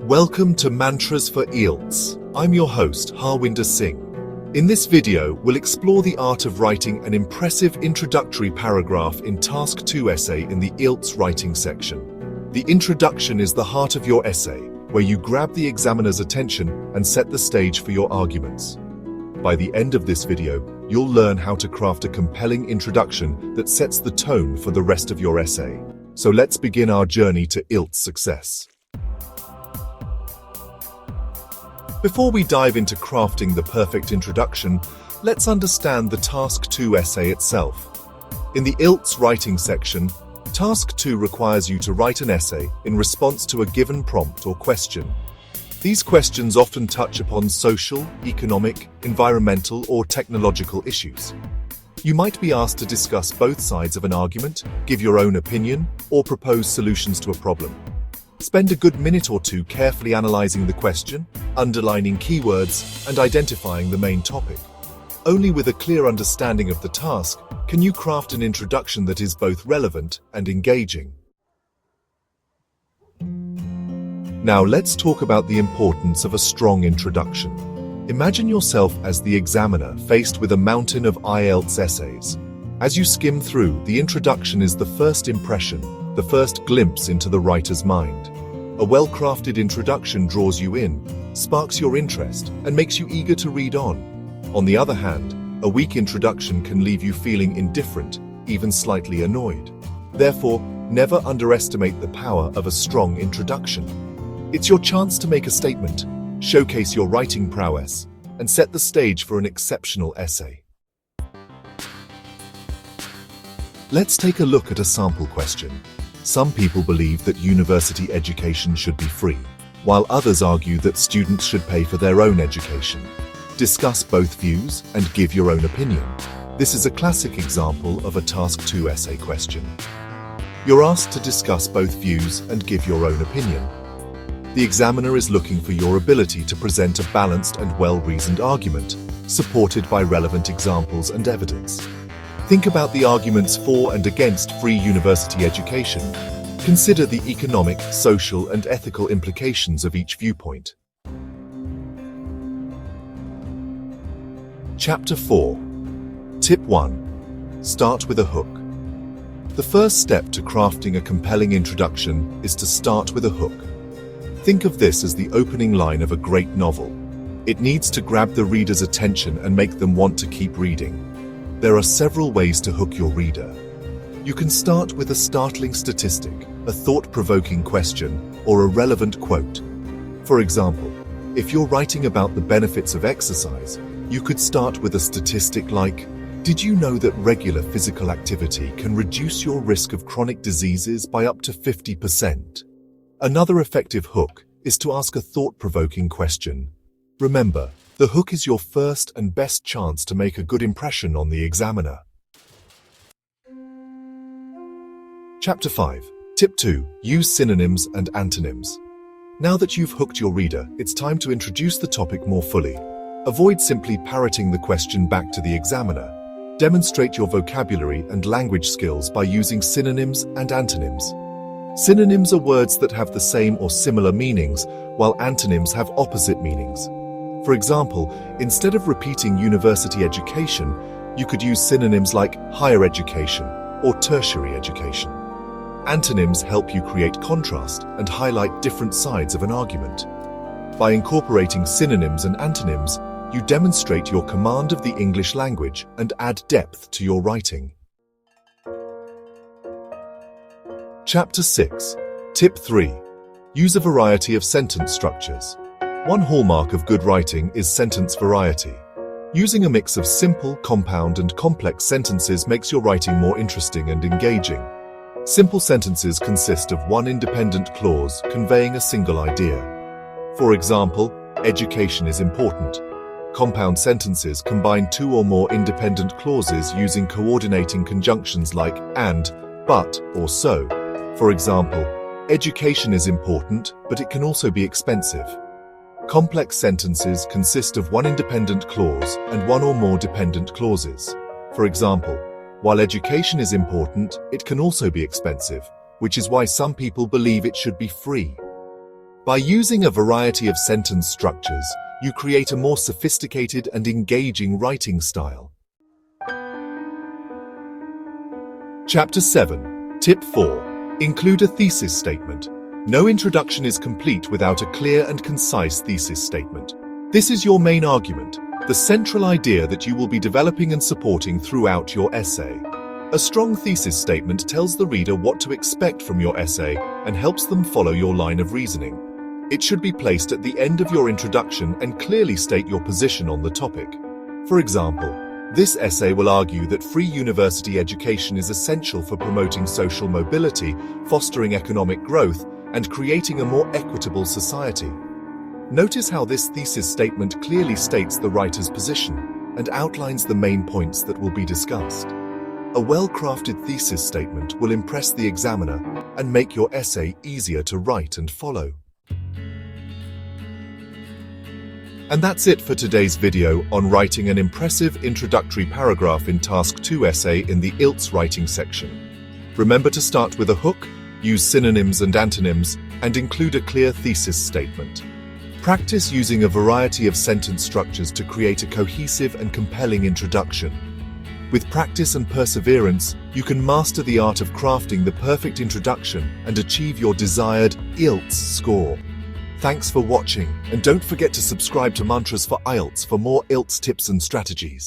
Welcome to Mantras for IELTS. I'm your host, Harwinder Singh. In this video, we'll explore the art of writing an impressive introductory paragraph in Task 2 essay in the IELTS writing section. The introduction is the heart of your essay, where you grab the examiner's attention and set the stage for your arguments. By the end of this video, you'll learn how to craft a compelling introduction that sets the tone for the rest of your essay. So let's begin our journey to IELTS success. Before we dive into crafting the perfect introduction, let's understand the Task 2 essay itself. In the IELTS writing section, Task 2 requires you to write an essay in response to a given prompt or question. These questions often touch upon social, economic, environmental, or technological issues. You might be asked to discuss both sides of an argument, give your own opinion, or propose solutions to a problem. Spend a good minute or two carefully analyzing the question, underlining keywords, and identifying the main topic. Only with a clear understanding of the task can you craft an introduction that is both relevant and engaging. Now let's talk about the importance of a strong introduction. Imagine yourself as the examiner faced with a mountain of IELTS essays. As you skim through, the introduction is the first impression, the first glimpse into the writer's mind. A well-crafted introduction draws you in, sparks your interest, and makes you eager to read on. On the other hand, a weak introduction can leave you feeling indifferent, even slightly annoyed. Therefore, never underestimate the power of a strong introduction. It's your chance to make a statement, showcase your writing prowess, and set the stage for an exceptional essay. Let's take a look at a sample question. Some people believe that university education should be free, while others argue that students should pay for their own education. Discuss both views and give your own opinion. This is a classic example of a Task 2 essay question. You're asked to discuss both views and give your own opinion. The examiner is looking for your ability to present a balanced and well-reasoned argument, supported by relevant examples and evidence. Think about the arguments for and against free university education. Consider the economic, social, and ethical implications of each viewpoint. Chapter 4. Tip 1. Start with a hook. The first step to crafting a compelling introduction is to start with a hook. Think of this as the opening line of a great novel. It needs to grab the reader's attention and make them want to keep reading. There are several ways to hook your reader. You can start with a startling statistic, a thought-provoking question, or a relevant quote. For example, if you're writing about the benefits of exercise, you could start with a statistic like, "Did you know that regular physical activity can reduce your risk of chronic diseases by up to 50%? Another effective hook is to ask a thought-provoking question. Remember, the hook is your first and best chance to make a good impression on the examiner. Chapter 5. Tip 2. Use synonyms and antonyms. Now that you've hooked your reader, it's time to introduce the topic more fully. Avoid simply parroting the question back to the examiner. Demonstrate your vocabulary and language skills by using synonyms and antonyms. Synonyms are words that have the same or similar meanings, while antonyms have opposite meanings. For example, instead of repeating university education, you could use synonyms like higher education or tertiary education. Antonyms help you create contrast and highlight different sides of an argument. By incorporating synonyms and antonyms, you demonstrate your command of the English language and add depth to your writing. Chapter 6. Tip 3. Use a variety of sentence structures. One hallmark of good writing is sentence variety. Using a mix of simple, compound, and complex sentences makes your writing more interesting and engaging. Simple sentences consist of one independent clause conveying a single idea. For example, education is important. Compound sentences combine two or more independent clauses using coordinating conjunctions like and, but, or so. For example, education is important, but it can also be expensive. Complex sentences consist of one independent clause and one or more dependent clauses. For example, while education is important, it can also be expensive, which is why some people believe it should be free. By using a variety of sentence structures, you create a more sophisticated and engaging writing style. Chapter 7. Tip 4. Include a thesis statement. No introduction is complete without a clear and concise thesis statement. This is your main argument, the central idea that you will be developing and supporting throughout your essay. A strong thesis statement tells the reader what to expect from your essay and helps them follow your line of reasoning. It should be placed at the end of your introduction and clearly state your position on the topic. For example, this essay will argue that free university education is essential for promoting social mobility, fostering economic growth, and creating a more equitable society. Notice how this thesis statement clearly states the writer's position and outlines the main points that will be discussed. A well-crafted thesis statement will impress the examiner and make your essay easier to write and follow. And that's it for today's video on writing an impressive introductory paragraph in Task 2 essay in the IELTS writing section. Remember to start with a hook, use synonyms and antonyms, and include a clear thesis statement. Practice using a variety of sentence structures to create a cohesive and compelling introduction. With practice and perseverance, you can master the art of crafting the perfect introduction and achieve your desired IELTS score. Thanks for watching, and don't forget to subscribe to Mantras for IELTS for more IELTS tips and strategies.